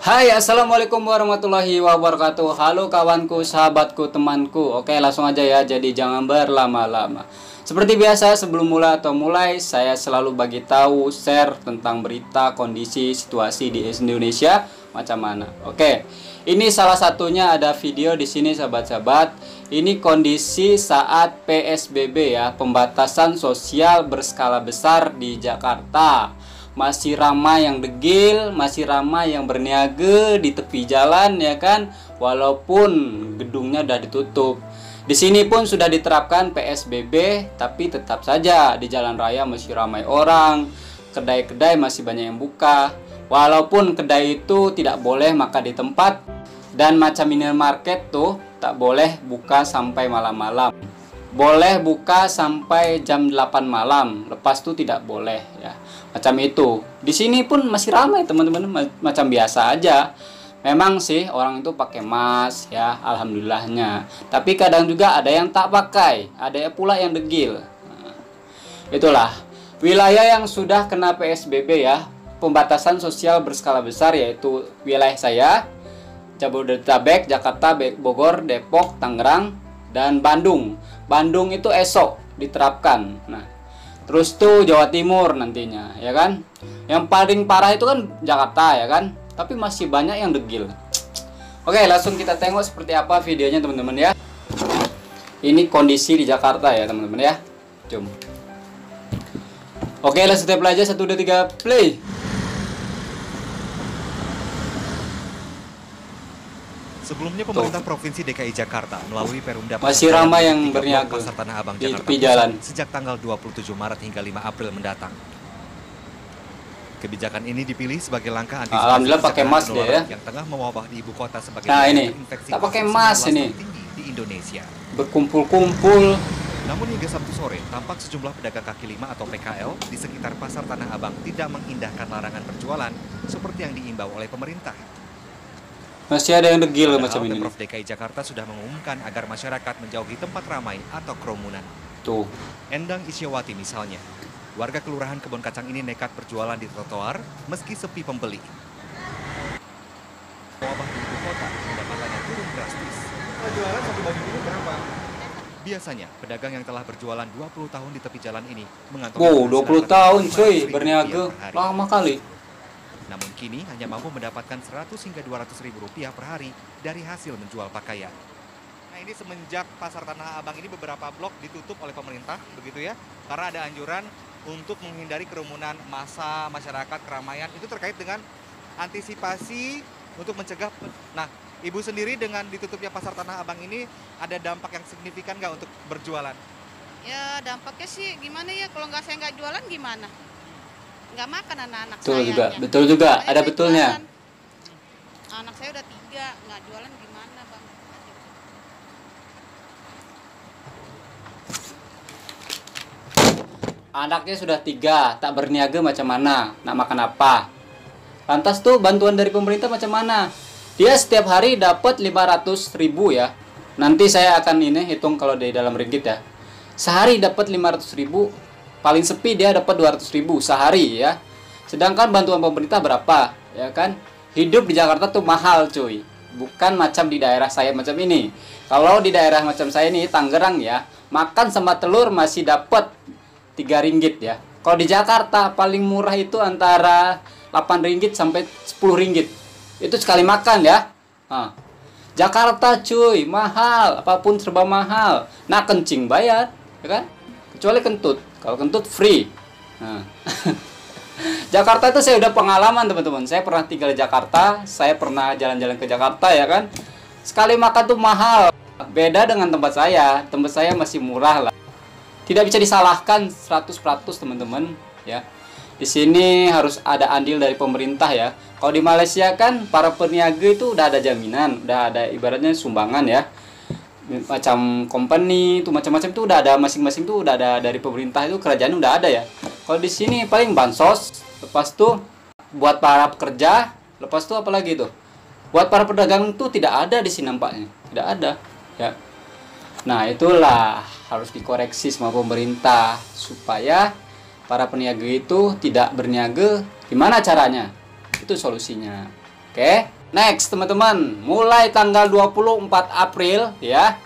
Hai, assalamualaikum warahmatullahi wabarakatuh. Halo kawanku, sahabatku, temanku. Oke, langsung aja ya, jadi jangan berlama-lama. Seperti biasa, sebelum mulai, saya selalu bagi tahu, share tentang berita, kondisi, situasi di Indonesia macam mana. Oke, ini salah satunya ada video di sini, sahabat-sahabat. Ini kondisi saat PSBB ya, pembatasan sosial berskala besar di Jakarta. Masih ramai yang degil, masih ramai yang berniaga di tepi jalan ya kan, walaupun gedungnya udah ditutup. Di sini pun sudah diterapkan PSBB, tapi tetap saja di jalan raya masih ramai orang, kedai-kedai masih banyak yang buka. Walaupun kedai itu tidak boleh makan di tempat, dan macam minimarket tuh tak boleh buka sampai malam-malam. Boleh buka sampai jam 8 malam, lepas itu tidak boleh ya. Macam itu. Di sini pun masih ramai teman-teman, macam biasa aja. Memang sih orang itu pakai mask ya, alhamdulillahnya. Tapi kadang juga ada yang tak pakai, ada pula yang degil. Nah, itulah wilayah yang sudah kena PSBB ya, pembatasan sosial berskala besar, yaitu wilayah saya, Jabodetabek, Jakarta, Bogor, Depok, Tangerang, dan Bandung. Bandung itu esok diterapkan. Nah, terus tuh Jawa Timur nantinya, ya kan? Yang paling parah itu kan Jakarta, ya kan? Tapi masih banyak yang degil. Oke, langsung kita tengok seperti apa videonya, teman-teman ya. Ini kondisi di Jakarta ya, teman-teman ya. Jom. Oke, let's step aja 1 2 3 play. Sebelumnya pemerintah Provinsi DKI Jakarta melalui Perumda masih ramai yang berniaga Pasar Tanah Abang di Jakarta tepi jalan sejak tanggal 27 Maret hingga 5 April mendatang. Kebijakan ini dipilih sebagai langkah antisipasi alhamdulillah pakai mask dia ya, yang tengah mewabah di ibu kota sebagai ini infeksi tak pakai mask ini di Indonesia. Berkumpul-kumpul. Namun hingga Sabtu sore, tampak sejumlah pedagang kaki lima atau PKL di sekitar Pasar Tanah Abang tidak mengindahkan larangan berjualan seperti yang diimbau oleh pemerintah. Masih ada yang degil macam ini. Pemprov DKI Jakarta sudah mengumumkan agar masyarakat menjauhi tempat ramai atau kerumunan. Tuh. Endang Isyawati misalnya, warga Kelurahan Kebon Kacang ini nekat berjualan di trotoar meski sepi pembeli. Wabah di ibu kota, pendapatannya turun drastis. Jualan satu baju ini berapa? Biasanya, pedagang yang telah berjualan 20 tahun di tepi jalan ini mengantongi... Wow, 20 tahun cuy, berniaga. Lama kali. Namun kini hanya mampu mendapatkan 100 hingga 200 ribu rupiah per hari dari hasil menjual pakaian. Nah, ini semenjak Pasar Tanah Abang ini beberapa blok ditutup oleh pemerintah, begitu ya, karena ada anjuran untuk menghindari kerumunan massa, masyarakat, keramaian. Itu terkait dengan antisipasi untuk mencegah. Nah, Ibu sendiri dengan ditutupnya Pasar Tanah Abang ini ada dampak yang signifikan nggak untuk berjualan? Ya dampaknya sih gimana ya, kalau saya nggak jualan gimana? Nggak makan anak-anak Betul saya. juga, betul juga, ada betulnya. Jualan. Anak saya udah 3, nggak jualan gimana bang? Anaknya sudah 3, tak berniaga macam mana? Nak makan apa? Lantas tuh bantuan dari pemerintah macam mana? Dia setiap hari dapat 500 ribu ya. Nanti saya akan ini hitung kalau di dalam ringgit ya. Sehari dapat 500 ribu. Paling sepi dia dapat 200 ribu sehari ya. Sedangkan bantuan pemerintah berapa? Ya kan? Hidup di Jakarta tuh mahal cuy. Bukan macam di daerah saya macam ini. Kalau di daerah macam saya ini, Tangerang ya, makan sama telur masih dapat 3 ringgit ya. Kalau di Jakarta paling murah itu antara 8 ringgit sampai 10 ringgit. Itu sekali makan ya. Nah, Jakarta cuy, mahal, apapun serba mahal. Nah, kencing bayar, ya kan? Kecuali kentut. Kalau kentut free. Nah. Jakarta itu saya udah pengalaman teman-teman. Saya pernah tinggal di Jakarta, saya pernah jalan-jalan ke Jakarta ya kan. Sekali makan tuh mahal. Beda dengan tempat saya. Tempat saya masih murah lah. Tidak bisa disalahkan 100% teman-teman ya. Di sini harus ada andil dari pemerintah ya. Kalau di Malaysia kan para peniaga itu udah ada jaminan, udah ada ibaratnya sumbangan ya. Macam company itu macam-macam itu udah ada, masing-masing tuh udah ada dari pemerintah, itu kerajaan udah ada ya. Kalau di sini paling bansos, lepas tuh buat para pekerja, lepas tuh apalagi tuh buat para pedagang tuh tidak ada di sini nampaknya, tidak ada ya. Nah itulah harus dikoreksi sama pemerintah supaya para peniaga itu tidak berniaga. Gimana caranya? Itu solusinya. Oke, next teman-teman, mulai tanggal 24 April ya,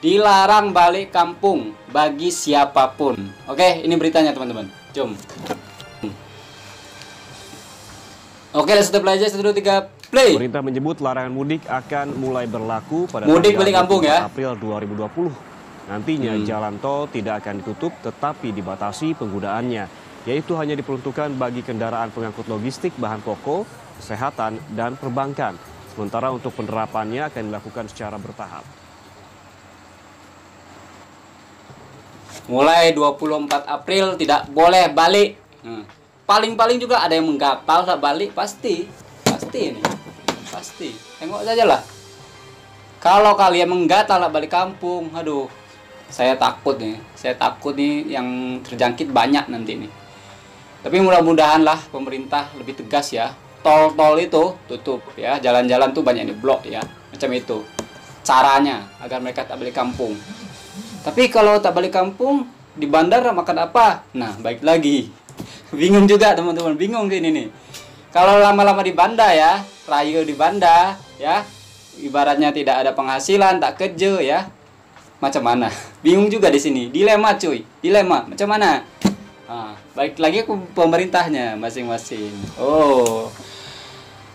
dilarang balik kampung bagi siapapun. Oke, ini beritanya teman-teman. Jom. Oke, sudah belajar 1 2 3 play. Pemerintah menyebut larangan mudik akan mulai berlaku pada Mudik tanggal balik kampung 24 ya. April 2020. Nantinya jalan tol tidak akan ditutup tetapi dibatasi penggunaannya, yaitu hanya diperuntukkan bagi kendaraan pengangkut logistik, bahan pokok, kesehatan, dan perbankan. Sementara untuk penerapannya akan dilakukan secara bertahap. Mulai 24 April tidak boleh balik. Paling-paling juga ada yang menggatal tak balik, pasti ini. Pasti. Tengok saja lah. Kalau kalian menggatal tak balik kampung, aduh. Saya takut nih yang terjangkit banyak nanti nih. Tapi mudah-mudahan lah pemerintah lebih tegas ya. Tol-tol itu tutup ya, jalan-jalan tuh banyak diblok ya. Macam itu. Caranya agar mereka tak balik kampung. Tapi kalau tak balik kampung, di bandara makan apa? Nah, baik lagi. Bingung juga teman-teman, bingung ini nih. Kalau lama-lama di banda ya, rayu di banda ya, ibaratnya tidak ada penghasilan, tak kerja ya. Macam mana? Bingung juga di sini. Dilema cuy, dilema. Macam mana? Baik lagi ke pemerintahnya masing-masing. Oh,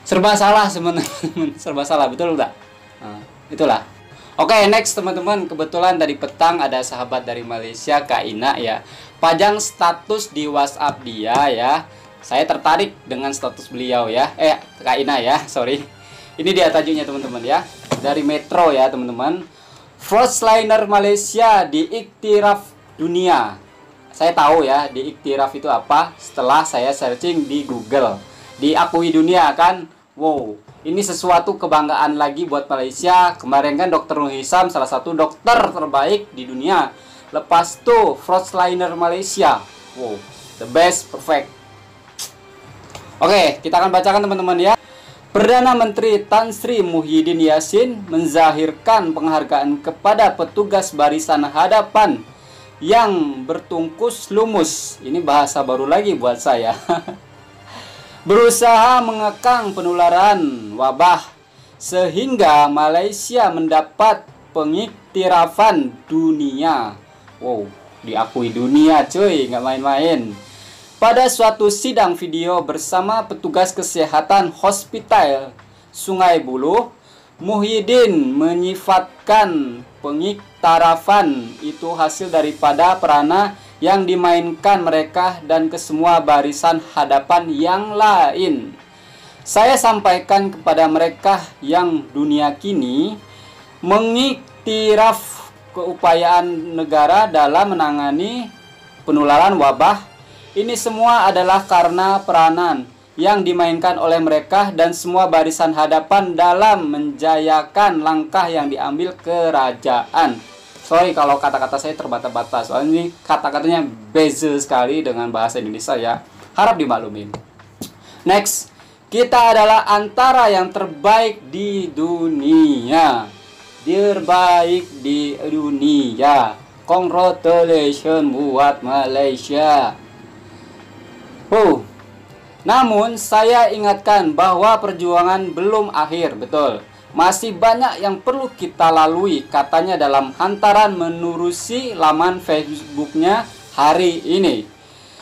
serba salah sebenarnya, serba salah, betul tak? Itulah. Oke, next teman-teman, kebetulan tadi petang ada sahabat dari Malaysia, Kak Ina ya, pajang status di WhatsApp dia ya. Saya tertarik dengan status beliau ya. Kak Ina ya, sorry. Ini dia tajuknya teman-teman ya. Dari Metro ya teman-teman. Frontliner Malaysia diiktiraf dunia. Saya tahu ya, diiktiraf itu apa setelah saya searching di Google. Diakui dunia kan? Wow. Ini sesuatu kebanggaan lagi buat Malaysia. Kemarin kan Dr. Nur Hisam salah satu dokter terbaik di dunia. Lepas tuh Frontliner Malaysia. Wow, the best, perfect. Oke, kita akan bacakan teman-teman ya. Perdana Menteri Tan Sri Muhyiddin Yassin menzahirkan penghargaan kepada petugas barisan hadapan yang bertungkus lumus. Ini bahasa baru lagi buat saya. Berusaha mengekang penularan wabah sehingga Malaysia mendapat pengiktirafan dunia. Wow, diakui dunia cuy, nggak main-main. Pada suatu sidang video bersama petugas kesehatan Hospital Sungai Buloh, Muhyiddin menyifatkan pengiktirafan itu hasil daripada peranan yang dimainkan mereka dan kesemua barisan hadapan yang lain. Saya sampaikan kepada mereka yang dunia kini mengiktiraf keupayaan negara dalam menangani penularan wabah. Ini semua adalah karena peranan yang dimainkan oleh mereka dan semua barisan hadapan dalam menjayakan langkah yang diambil kerajaan. Sorry kalau kata-kata saya terbatas-batas, soalnya ini kata-katanya beza sekali dengan bahasa Indonesia ya. Harap dimaklumin. Next, kita adalah antara yang terbaik di dunia. Terbaik di dunia. Congratulations buat Malaysia. Namun saya ingatkan bahwa perjuangan belum akhir, betul. Masih banyak yang perlu kita lalui, katanya dalam hantaran menerusi laman Facebooknya hari ini.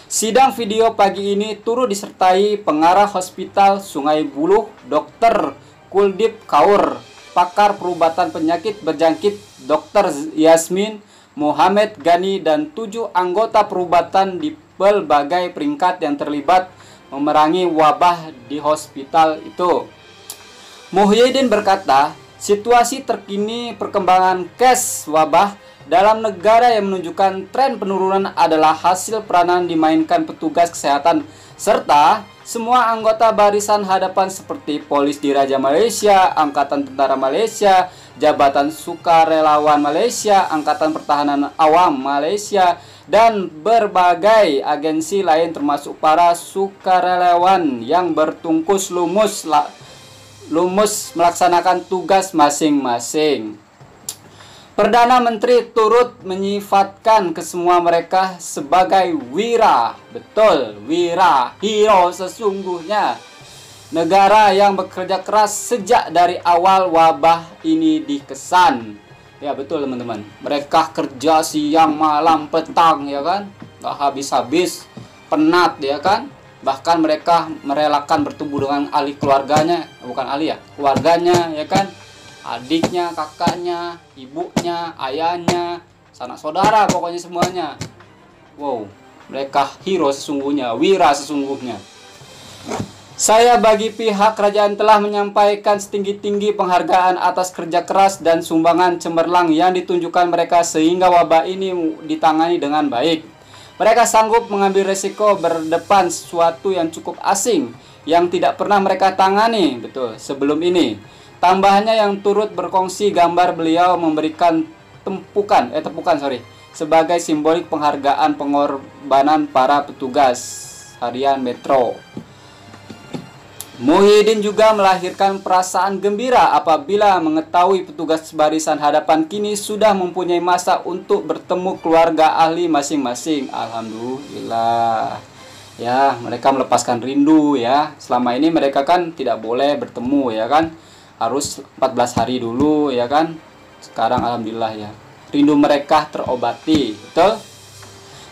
Sidang video pagi ini turut disertai pengarah Hospital Sungai Buloh, Dr. Kuldip Kaur, pakar perubatan penyakit berjangkit Dr. Yasmin Mohamed Ghani, dan 7 anggota perubatan di berbagai peringkat yang terlibat memerangi wabah di hospital itu. Muhyiddin berkata, situasi terkini perkembangan case wabah dalam negara yang menunjukkan tren penurunan adalah hasil peranan dimainkan petugas kesehatan serta semua anggota barisan hadapan seperti Polis Diraja Malaysia, Angkatan Tentara Malaysia, Jabatan Sukarelawan Malaysia, Angkatan Pertahanan Awam Malaysia, dan berbagai agensi lain termasuk para sukarelawan yang bertungkus lumus melaksanakan tugas masing-masing. Perdana Menteri turut menyifatkan kesemua mereka sebagai wira, betul, wira, hero sesungguhnya, negara yang bekerja keras sejak dari awal wabah ini dikesan. Ya betul teman-teman, mereka kerja siang malam petang ya kan, nggak habis-habis, penat ya kan. Bahkan mereka merelakan bertemu dengan ahli keluarganya, bukan ahli ya, keluarganya ya kan, adiknya, kakaknya, ibunya, ayahnya, sanak saudara, pokoknya semuanya. Wow, mereka hero sesungguhnya, wira sesungguhnya. Saya bagi pihak kerajaan telah menyampaikan setinggi-tinggi penghargaan atas kerja keras dan sumbangan cemerlang yang ditunjukkan mereka sehingga wabah ini ditangani dengan baik. Mereka sanggup mengambil resiko berdepan sesuatu yang cukup asing yang tidak pernah mereka tangani sebelum ini. Tambahannya yang turut berkongsi gambar beliau memberikan tepukan sebagai simbolik penghargaan pengorbanan para petugas harian Metro. Muhyiddin juga melahirkan perasaan gembira apabila mengetahui petugas barisan hadapan kini sudah mempunyai masa untuk bertemu keluarga ahli masing-masing. Alhamdulillah. Ya, mereka melepaskan rindu ya. Selama ini mereka kan tidak boleh bertemu ya kan. Harus 14 hari dulu ya kan. Sekarang alhamdulillah ya. Rindu mereka terobati. Betul?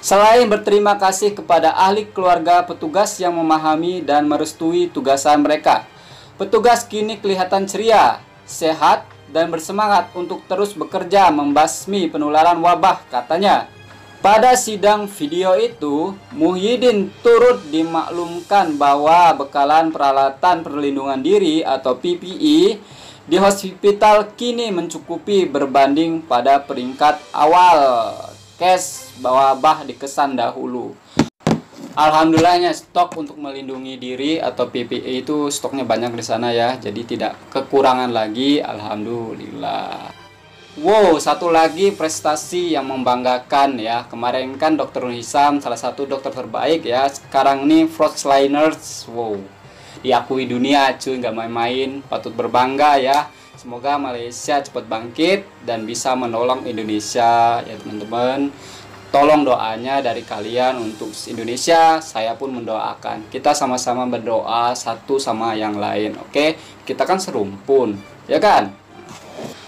Selain berterima kasih kepada ahli keluarga petugas yang memahami dan merestui tugasan mereka, petugas kini kelihatan ceria, sehat, dan bersemangat untuk terus bekerja membasmi penularan wabah, katanya. Pada sidang video itu, Muhyiddin turut dimaklumkan bahwa bekalan peralatan perlindungan diri atau PPE di hospital kini mencukupi berbanding pada peringkat awal case wabah dikesan dahulu. Alhamdulillahnya stok untuk melindungi diri atau PPE itu stoknya banyak di sana ya, jadi tidak kekurangan lagi. Alhamdulillah. Wow, satu lagi prestasi yang membanggakan ya. Kemarin kan Dr. Hisam salah satu dokter terbaik ya. Sekarang nih frontliners, wow, diakui dunia cuy, nggak main-main, patut berbangga ya. Semoga Malaysia cepat bangkit dan bisa menolong Indonesia ya teman-teman. Tolong doanya dari kalian untuk Indonesia, saya pun mendoakan. Kita sama-sama berdoa satu sama yang lain, oke? Kita kan serumpun, ya kan?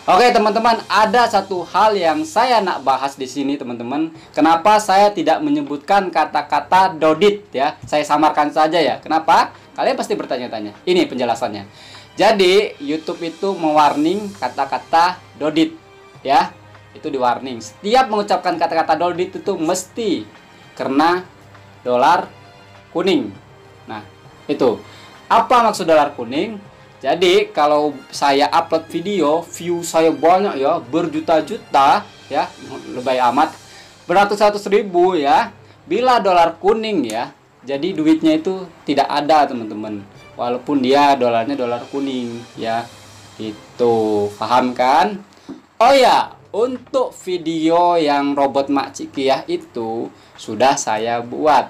Oke teman-teman, ada satu hal yang saya nak bahas di sini teman-teman. Kenapa saya tidak menyebutkan kata-kata dodit ya? Saya samarkan saja ya. Kenapa? Kalian pasti bertanya-tanya. Ini penjelasannya. Jadi YouTube itu mewarning kata-kata dodit ya. Itu di warning. Setiap mengucapkan kata-kata dodit itu mesti kena dolar kuning. Nah, itu. Apa maksud dolar kuning? Jadi kalau saya upload video, view saya banyak ya, berjuta-juta ya, lebay amat, beratus-ratus ribu ya. Bila dolar kuning ya, jadi duitnya itu tidak ada teman-teman. Walaupun dia dolarnya dolar kuning ya. Itu, paham kan? Oh ya, untuk video yang robot Mak Cikiyah itu sudah saya buat.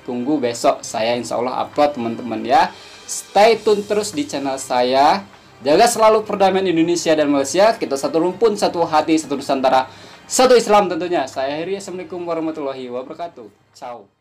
Tunggu besok saya insya Allah upload teman-teman ya. Stay tune terus di channel saya. Jaga selalu perdamaian Indonesia dan Malaysia. Kita satu rumpun, satu hati, satu Nusantara, satu Islam tentunya. Saya akhiri. Assalamualaikum warahmatullahi wabarakatuh. Ciao.